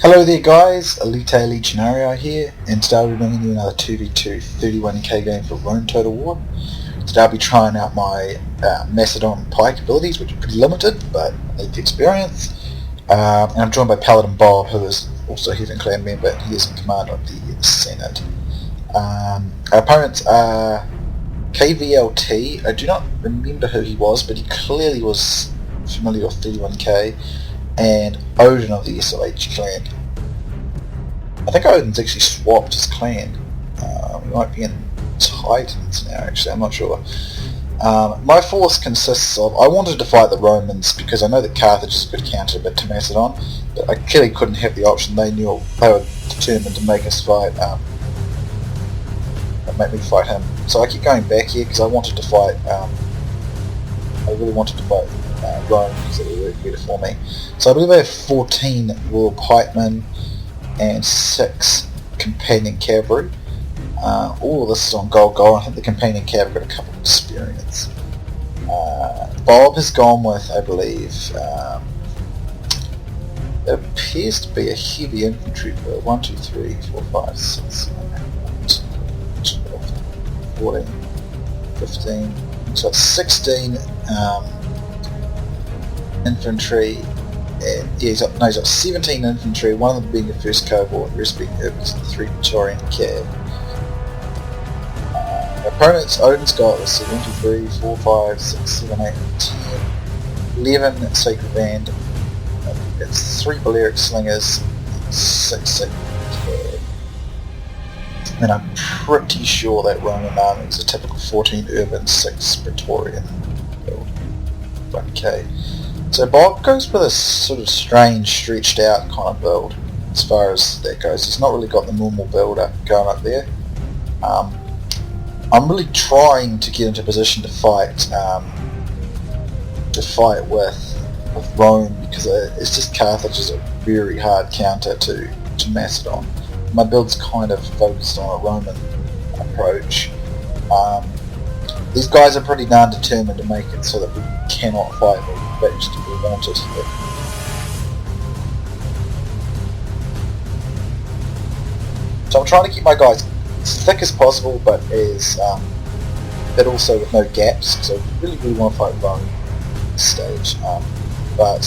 Hello there guys, Elita Legionarii here, and today I'll be bringing you another 2v2 31K game for Rome Total War. Today I'll be trying out my Macedon pike abilities, which are pretty limited, but I need the experience. And I'm joined by PaladinBob, who is also a Heathen Clan member, and he is in command of the Senate. Our opponents are KVLT. I do not remember who he was, but he clearly was familiar with 31K. And Odin of the SOH clan. I think Odin's actually swapped his clan. He might be in Titans now, actually, I'm not sure. My force consists of... I wanted to fight the Romans because I know that Carthage is a good counter bit to Macedon, but I clearly couldn't have the option. They knew they were determined to make us fight, make me fight him. So I keep going back here because I wanted to fight... I really wanted to fight Rome because it would work better for me. So I believe I have 14 Royal Pikemen and 6 Companion Cavalry. All of this is on gold. I think the Companion Cavalry got a couple of experience. Bob has gone with, I believe, it appears to be a heavy infantry build. 1, 2, 3, 4, 5, 6, 7, 8, 14, 15, so it's 16 infantry, and yeah, he's got 17 infantry, one of them being the first cohort, the rest being the 3 Praetorian Cav. Opponents, Odin's got, let's see, 1, 2, 3, 4, 5, 6, 7, 8, 10, 11 Sacred Band, it's 3 Balearic Slingers, 6 Sacred Cav. And I'm pretty sure that Roman army is a typical 14 urban, 6 Praetorian build. Okay. So Bob goes with a sort of strange, stretched out kind of build as far as that goes. He's not really got the normal build going up there. I'm really trying to get into position to fight with Rome, because it's just Carthage is a very hard counter to Macedon. My build's kind of focused on a Roman approach. These guys are pretty darn determined to make it so that we cannot fight them, but we want it. So I'm trying to keep my guys as thick as possible, but also with no gaps, because I really want to fight Rome at this stage. But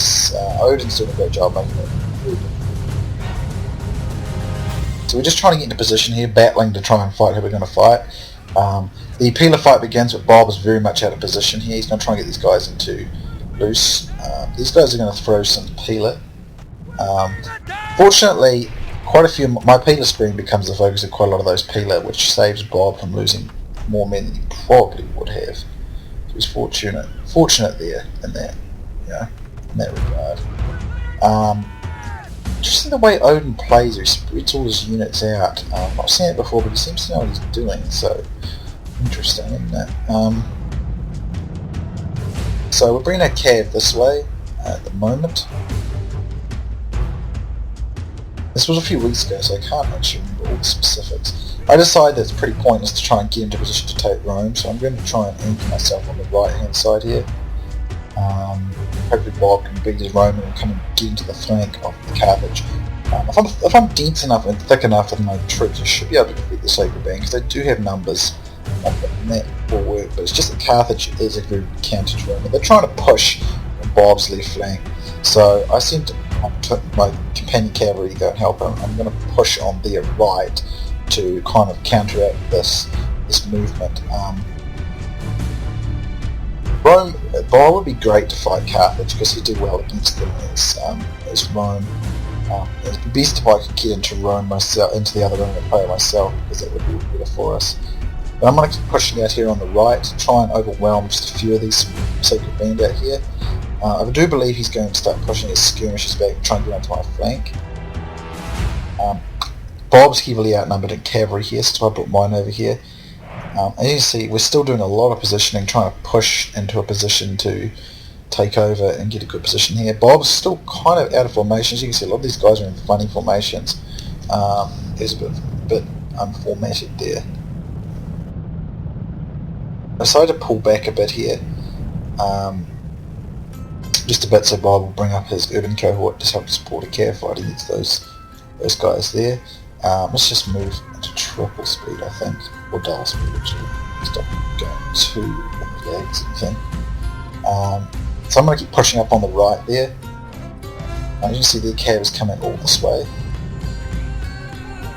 Odin's doing a great job making it really difficult. So we're just trying to get into position here, battling to try and fight who we're going to fight. The Peeler fight begins with Bob is very much out of position here. He's going to try and get these guys into loose. These guys are going to throw some Peeler. Fortunately, quite a few... My Peeler screen becomes the focus of quite a lot of those Peeler, which saves Bob from losing more men than he probably would have. So he's fortunate there in that, in that regard. Just in the way Odin plays, he spreads all his units out. I've not seen it before, but he seems to know what he's doing, so interesting, isn't it? So we're bringing our Cav this way at the moment. This was a few weeks ago, so I can't actually remember all the specifics. I decided that it's pretty pointless to try and get into position to take Rome, so I'm going to try and anchor myself on the right hand side here. Hopefully Bob can beat his Roman and come and get into the flank of the Carthage. If I'm dense enough and thick enough with my troops, I should be able to defeat the Sacred Band, because they do have numbers, and that will work. But it's just that Carthage is a good counter to Rome. They're trying to push on Bob's left flank, so I sent my Companion Cavalry to go and help him. I'm going to push on their right to kind of counteract this movement. Bob would be great to fight Carthage because he'd do well against them as Rome. It'd be best if I could get into Rome myself, into the other Roman player myself, because that would be better for us. But I'm going to keep pushing out here on the right to try and overwhelm just a few of these Sacred Band out here. I do believe he's going to start pushing his skirmishers back and try and get onto my flank. Bob's heavily outnumbered in cavalry here, so I brought mine over here. As you can see, we're still doing a lot of positioning, trying to push into a position to take over and get a good position here. Bob's still kind of out of formations. You can see a lot of these guys are in funny formations. It's a bit unformatted there. I decided to pull back a bit here. Just a bit, so Bob will bring up his urban cohort to help support a care fight against those those guys there. Let's just move into triple speed, I think, or double speed actually. Stop going too lags, I think. So I'm going to keep pushing up on the right there. As you can see, the cav is coming all this way.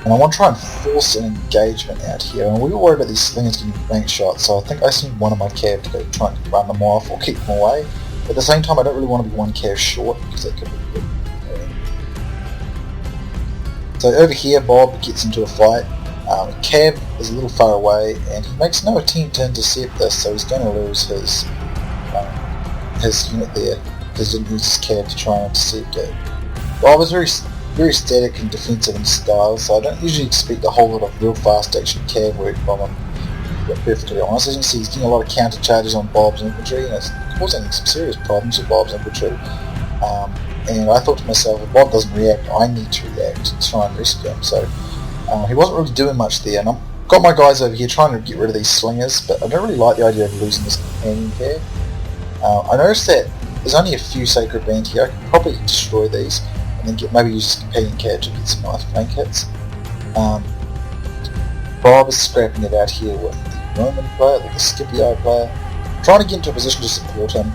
And I want to try and force an engagement out here. And we were worried about these slingers getting blank shots, so I think I just need one of my cav to go try and run them off or keep them away. But at the same time, I don't really want to be one cav short because they could be good. So over here, Bob gets into a fight. Cav is a little far away, and he makes no attempt to intercept this, so he's going to lose his unit there because he didn't use his cav to try and intercept it. Bob is very static and defensive in style, so I don't usually expect a whole lot of real fast action cav work from him. To be perfectly honest, as you can see, he's getting a lot of counter charges on Bob's infantry, and it's causing some serious problems with Bob's infantry. And I thought to myself, if Bob doesn't react, I need to react to try and rescue him. So he wasn't really doing much there, and I've got my guys over here trying to get rid of these slingers, but I don't really like the idea of losing this companion cav. I noticed that there's only a few sacred band here. I could probably destroy these and then maybe use this companion cav to get some nice flank hits. Bob is scrapping it out here with the Roman player, with the Scipii player, trying to get into a position to support him.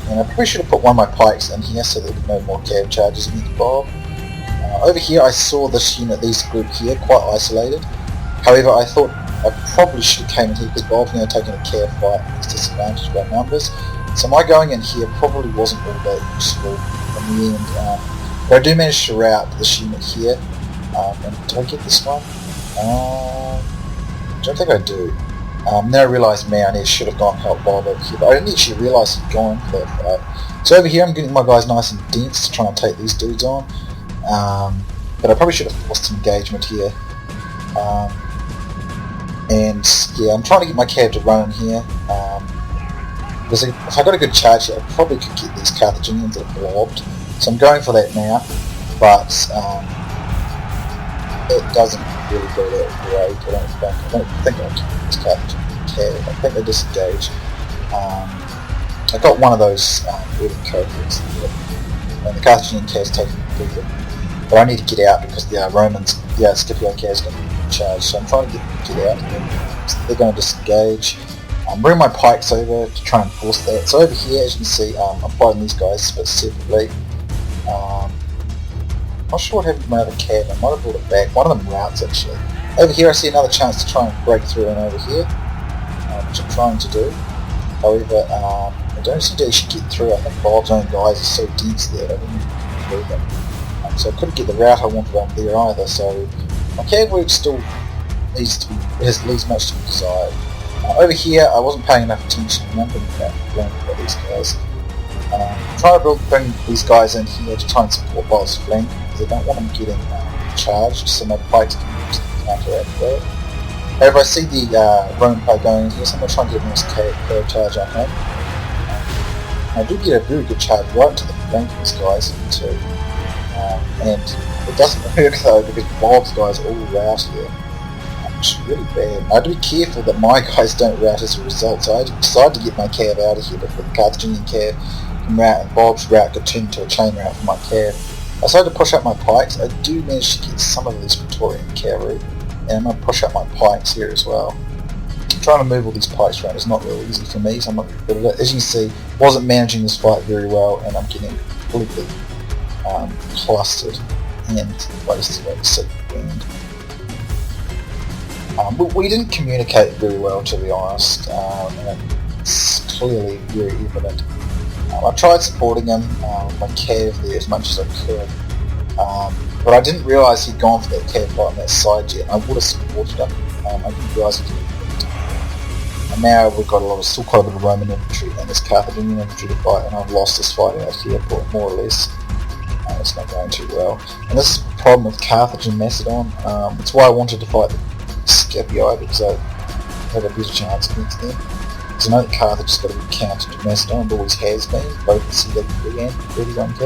And I probably should have put one of my pikes in here so there would be no more cav charges against Bob. Over here I saw this unit, this group here, quite isolated. However, I thought I probably should have came in here because Bob's now taking a cav fight at disadvantage by numbers. So my going in here probably wasn't all that useful in the end. But I do manage to rout this unit here. And did I get this one? I don't think I do. Then I realised, man, I should have gone and helped Bob over here, but I didn't actually realise he'd gone for that fight. So over here I'm getting my guys nice and dense to try and take these dudes on. But I probably should have forced some engagement here. And yeah, I'm trying to get my cav to run in here. Because if I got a good charge here, I probably could get these Carthaginians that are blobbed. So I'm going for that now, but it doesn't really go that great. I don't think I'll keep this Carthaginian cav. I think they disengage. I got one of those Odin-Carthage, and the Carthaginian cav is taking the field. But I need to get out because the Romans, the Scipii cav is going to be charged. So I'm trying to get out. And they're going to disengage. I'm bringing my pikes over to try and force that. So over here, as you can see, I'm fighting these guys but separately. Not sure what happened to my other cav. I might have brought it back. One of them routes actually. Over here I see another chance to try and break through and over here, which I'm trying to do. However, I don't seem to actually get through. I think Bob's own guys are so dense there that I wouldn't move them. So I couldn't get the route I wanted on there either. So my cav work still leaves much to be desired. Over here I wasn't paying enough attention. I'm going to learn about these guys. Try to bring these guys in here to try and support Bob's flank because I don't want them getting charged, so my pikes can use the counteract there. However, I see the Roman player going in here, so I'm going to try and get a nice cav charge on him. I do get a very good charge right into the flank of these guys too. And it doesn't work though because Bob's guys are all rout here. Which is really bad. I have to be careful that my guys don't rout as a result, so I decided to get my cav out of here before the Carthaginian cav can rout and Bob's rout could turn into a chain rout for my cav. I decided to push out my pikes. I do manage to get some of this Praetorian cavalry, and I'm going to push out my pikes here as well. Trying to move all these pikes around is not really easy for me, so I'm not good at it. As you can see, wasn't managing this fight very well, and I'm getting completely clustered and wasted by the second wind. We didn't communicate very well, to be honest, and it's clearly very evident. I tried supporting him with my cav there as much as I could, but I didn't realise he'd gone for that cav fight on that side yet. I would have supported him. I didn't realise he didn't. And now we've got still quite a bit of Roman infantry and this Carthaginian infantry to fight, and I've lost this fight out here, more or less. It's not going too well. And this is the problem with Carthage and Macedon. It's why I wanted to fight the Scipii, because I had a better chance against them. Because I know that Carthage has got a good counter to Macedon, it always has been, both the CW and 31K.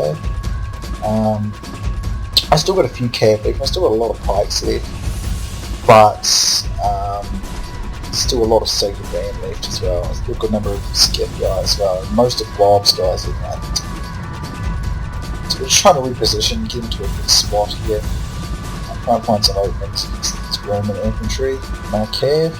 I still got a few cav left, I still got a lot of pikes left, but still a lot of sacred band left as well. Still a good number of Scipii as well. Most of Bob's guys are to So we're just trying to reposition, get into a good spot here. I'm trying to find some openings against this Roman infantry, my cav.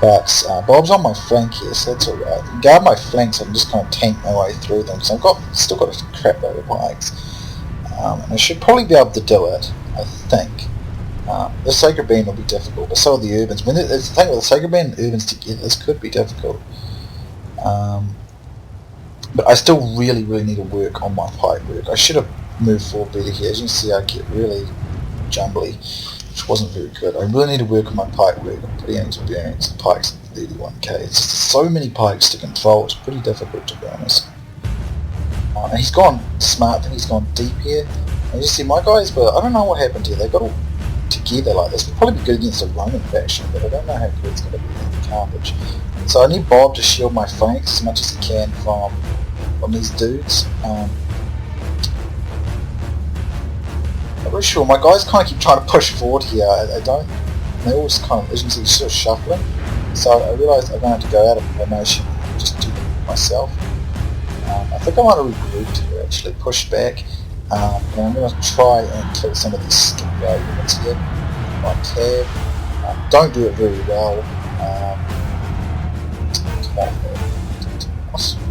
But Bob's on my flank here, so that's alright. I can guard my flanks, I can just kind of tank my way through them, because I've still got a crap load of pikes. And I should probably be able to do it, I think. The Sacred Band will be difficult, but so are the Urbans. The thing with the Sacred Band and Urbans together, this could be difficult. But I still really need to work on my pike work. I should have moved forward better here. As you can see, I get really jumbly, which wasn't very good. I really need to work on my pike work. I'm pretty inexperienced in pikes at 31k. It's just so many pikes to control, it's pretty difficult to be honest. And he's gone smart, I think he's gone deep here. And you see my guys, but I don't know what happened here. They got all together like this. It'll probably be good against a Roman faction, but I don't know how good it's going to be in Carthage. So I need Bob to shield my flanks as much as he can from these dudes. I'm not really sure. My guys kind of keep trying to push forward here. They all just kind of, as you can see, sort of shuffling. So I realised I'm going to have to go out of formation and just do it myself. I think I want to regroup to actually push back. And I'm going to try and kill some of these skinny units here. My cav. Don't do it very well.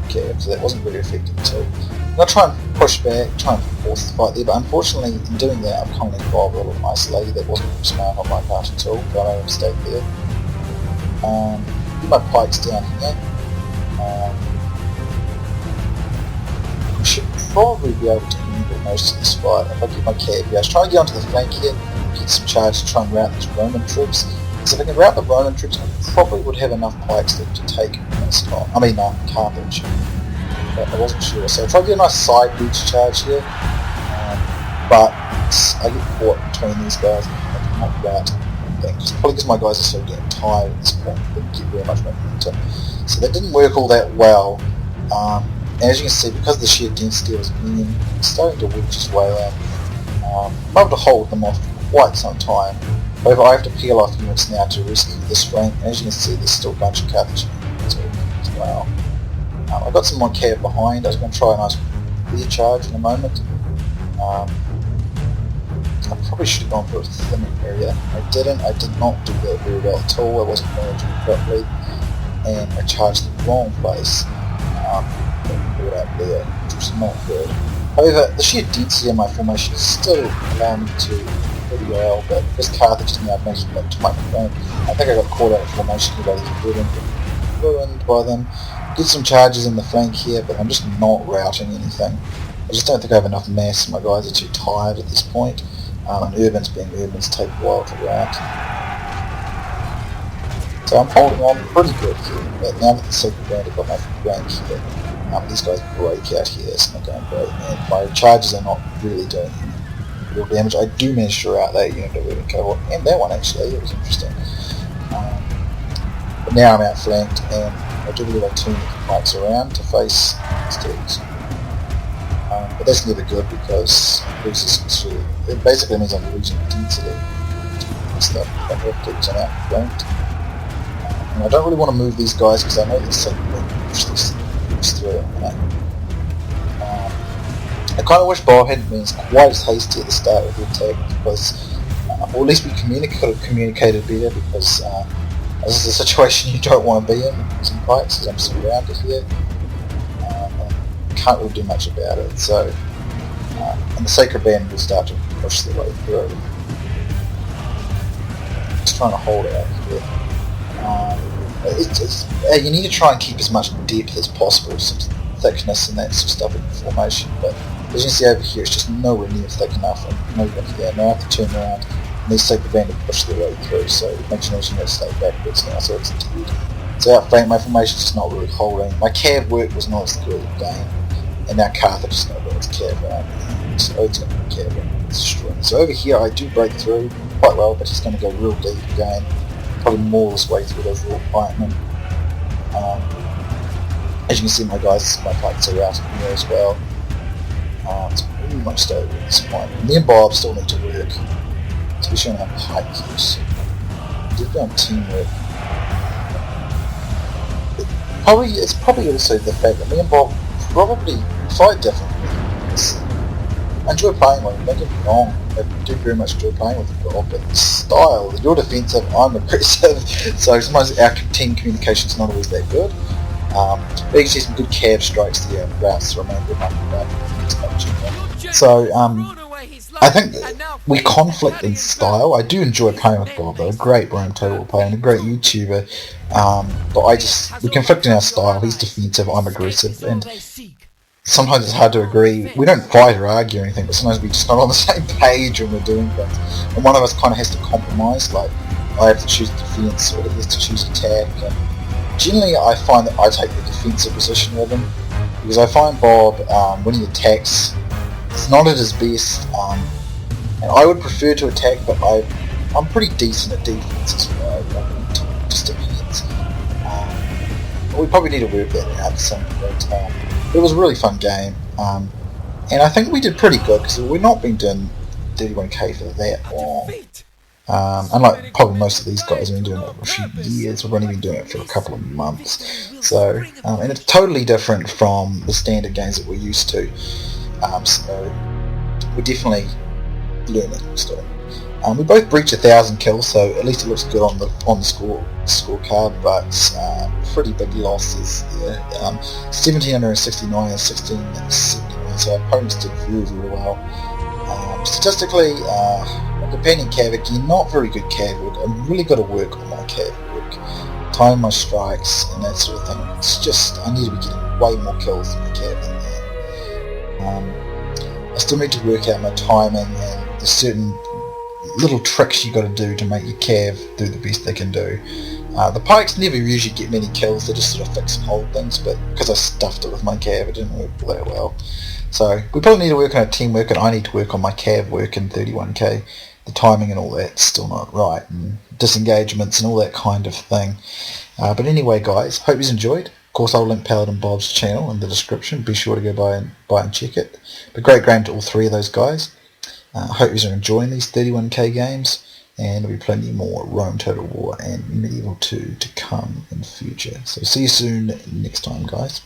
Cav, so that wasn't very effective too. I'm going to try and push back, try and force the fight there, but unfortunately in doing that I'm kind of involved a little isolated. That wasn't very smart on my part at all, but I made a mistake there. Get my pikes down here. I should probably be able to handle most of this fight if I get my cav. I was trying to get onto the flank here, get some charge to try and rout these Roman troops. So if I can rout the Roman troops, I probably would have enough pikes to take this time. I mean, Carthage. But I wasn't sure. So I tried to get a nice side boots charge here, but I get caught between these guys. I cannot rout things. Probably because my guys are so getting tired at this point. They didn't get very much momentum. So that didn't work all that well. And as you can see, because the sheer density was being starting to wedge its way in, I'm able to hold them off for quite some time. However, I have to peel off units now to rescue this flank. And as you can see, there's still a bunch of Carthage units as well. I've got some more cav behind. I was going to try a nice rear charge in a moment. I probably should have gone for a thinning area. I didn't. I did not do that very well at all. I wasn't managing properly, and I charged the wrong place. Out there, which was not good. However, the sheer density of my formation is still allowing me to do pretty well, but because Carthage is now making it to my front, I think I got caught out of formation here by these ruined by them. Get some charges in the flank here, but I'm just not routing anything. I just don't think I have enough mass. My guys are too tired at this point, and Urbans being Urbans take a while to rout. So I'm holding on pretty good here, but now that the Sacred Band have got my flank here, these guys break out here, it's not going great, and my charges are not really doing real damage. I do manage to rout that unit of Odin cohort, and that one actually, it was interesting. But now I'm outflanked, and I do believe I turn the pikes around to face these dudes. But that's never good because it basically means I'm losing density. Stuff that dudes are outflanked. And I don't really want to move these guys because I know they're so good to push this through. I kind of wish Bob hadn't been quite as hasty at the start of the attack because, or at least we could have communicated better because this is a situation you don't want to be in with some pikes because I'm surrounded here. Can't really do much about it. So, and the Sacred Band will start to push their way through. Just trying to hold out here. You need to try and keep as much depth as possible, some thickness and that sort of stuff in the formation, but as you can see over here it's just nowhere near thick enough, and nowhere here. Now I have to turn around and these Sacred Band to push their way through, so it makes you know stay backwards now, so it's indeed. So outflank, my formation's just not really holding. My cav work was not as good again, and now Carthage is going to bring its cav around, so it's going to be cav around, it's destroying. So over here I do break through quite well, but he's going to go real deep again. Probably more his way through those raw pikemen. As you can see, my pikes are out here as well. It's pretty much over at this point. Me and Bob still need to work, especially on our pike use. We've done teamwork. It's probably also the fact that me and Bob probably fight differently. I enjoy playing with him, don't get me wrong, I do very much enjoy playing with him, but the style, you're defensive, I'm aggressive, so sometimes our team communication's not always that good. But you can see some good cav strikes there, routes remain good enough. So, I think we conflict in style. I do enjoy playing with Bob though, a great Rome Total War player and a great YouTuber, but we conflict in our style. He's defensive, I'm aggressive, and sometimes it's hard to agree. We don't fight or argue or anything, but sometimes we're just not on the same page when we're doing things. And one of us kind of has to compromise, like I have to choose defense or he has to choose attack. And generally I find that I take the defensive position with him, because I find Bob, when he attacks, it's not at his best, and I would prefer to attack, but I'm pretty decent at defense as well. It just depends. But we probably need to work that out at some point. It was a really fun game, and I think we did pretty good because we've not been doing 31K for that long. Unlike probably most of these guys have been doing it for a few years, we've only been doing it for a couple of months. So, and it's totally different from the standard games that we're used to. So we're definitely learning still. We both breached 1,000 kills, so at least it looks good on the scorecard, but pretty big losses there. 1,769 and 1,671, so our opponents did very, very well. Statistically, my companion cav again, not very good cav work. I'm really got to work on my cav work, time my strikes and that sort of thing. It's just, I need to be getting way more kills than my cav than that. I still need to work out my timing, and there's certain little tricks you got to do to make your cav do the best they can do. The pikes never usually get many kills, they just sort of fix and hold things, but because I stuffed it with my cav, it didn't work that well. So we probably need to work on our teamwork, and I need to work on my cav work in 31K. The timing and all that's still not right, and disengagements and all that kind of thing. But anyway guys, hope you enjoyed. Of course I'll link Paladin Bob's channel in the description, be sure to go by and check it. But great game to all three of those guys. I hope you are enjoying these 31K games, and there'll be plenty more Rome Total War and Medieval 2 to come in the future. So see you soon next time guys.